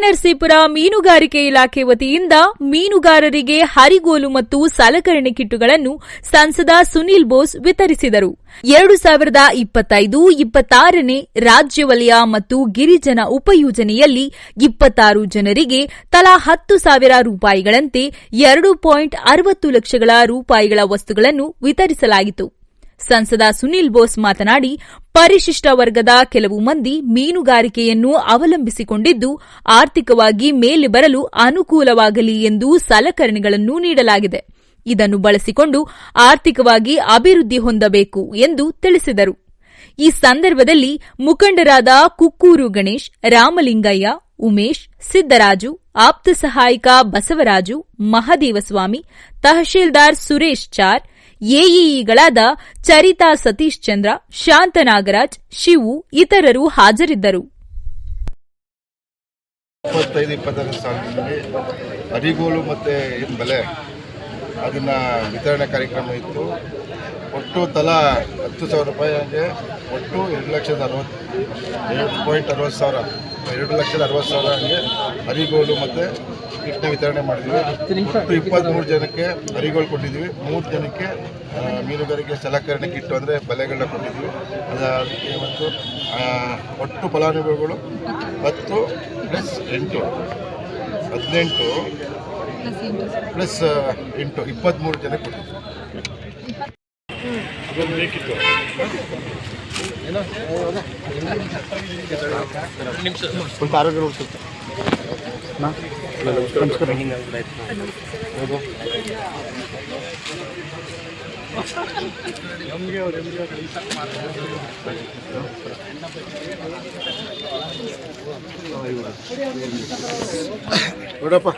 ಹೊಳೆನರಸೀಪುರ ಮೀನುಗಾರಿಕೆ ಇಲಾಖೆ ವತಿಯಿಂದ ಮೀನುಗಾರರಿಗೆ ಹರಿಗೋಲು ಮತ್ತು ಸಲಕರಣೆ ಕಿಟ್ಟುಗಳನ್ನು ಸಂಸದ ಸುನೀಲ್ ಬೋಸ್ ವಿತರಿಸಿದರು. 2025-26ನೇ ರಾಜ್ಯ ವಲಯ ಮತ್ತು ಗಿರಿಜನ ಉಪಯೋಜನೆಯಲ್ಲಿ 26 ಜನರಿಗೆ ತಲಾ 10,000 ರೂಪಾಯಿಗಳಂತೆ 2.60 ಲಕ್ಷಗಳ ರೂಪಾಯಿಗಳ ವಸ್ತುಗಳನ್ನು ವಿತರಿಸಲಾಯಿತು. ಸಂಸದ ಸುನೀಲ್ ಬೋಸ್ ಮಾತನಾಡಿ, ಪರಿಶಿಷ್ಟ ವರ್ಗದ ಕೆಲವು ಮಂದಿ ಮೀನುಗಾರಿಕೆಯನ್ನು ಅವಲಂಬಿಸಿಕೊಂಡಿದ್ದು ಆರ್ಥಿಕವಾಗಿ ಮೇಲೆ ಬರಲು ಅನುಕೂಲವಾಗಲಿ ಎಂದು ಸಲಕರಣೆಗಳನ್ನು ನೀಡಲಾಗಿದೆ. ಇದನ್ನು ಬಳಸಿಕೊಂಡು ಆರ್ಥಿಕವಾಗಿ ಅಭಿವೃದ್ಧಿ ಹೊಂದಬೇಕು ಎಂದು ತಿಳಿಸಿದರು. ಈ ಸಂದರ್ಭದಲ್ಲಿ ಮುಖಂಡರಾದ ಕುಕ್ಕೂರು ಗಣೇಶ್, ರಾಮಲಿಂಗಯ್ಯ, ಉಮೇಶ್, ಸಿದ್ದರಾಜು, ಆಪ್ತ ಸಹಾಯಕ ಬಸವರಾಜು, ಮಹದೇವಸ್ವಾಮಿ, ತಹಶೀಲ್ದಾರ್ ಸುರೇಶ್ ಚಾರ್, ಎಇಇಗಳಾದ ಚರಿತಾ ಸತೀಶ್ ಚಂದ್ರ, ಶಾಂತನಾಗರಾಜ್, ಶಿವು ಇತರರು ಹಾಜರಿದ್ದರು. 25-26 ಸಾಲಿನಲ್ಲಿ ಅರಿಗೋಲು ಮತ್ತು ಏನು ಬೆಲೆ ಅದನ್ನು ವಿತರಣೆ ಕಾರ್ಯಕ್ರಮ ಇತ್ತು. ಒಟ್ಟು ತಲಾ 10,000 ರೂಪಾಯಿಗೆ ಒಟ್ಟು 2,60,000 ಹಂಗೆ ಅರಿಗೋಲು ಮತ್ತು ಕಿಟ್ನ ವಿತರಣೆ ಮಾಡಿದ್ವಿ. ಒಟ್ಟು 23 ಜನಕ್ಕೆ ಅರಿಗೋಲು ಕೊಟ್ಟಿದ್ವಿ, 3 ಜನಕ್ಕೆ ಮೀನುಗಾರಿಕೆ ಸಲಕರಣೆ ಕಿಟ್ಟು ಅಂದರೆ ಬಲೆಗಳನ್ನ ಕೊಟ್ಟಿದ್ವಿ. ಅದಕ್ಕೆ ಮತ್ತು ಒಟ್ಟು ಫಲಾನುಭವಿಗಳು 10 + 8 18 + 8 23 ಜನ ಕೊಟ್ಟಿದ್ವಿ. ಸ್ವಲ್ಪ ಆರೋಗ್ಯ ಉಳಿಸುತ್ತೆ. ನಮಸ್ಕಾರ. ನೋಡಪ್ಪ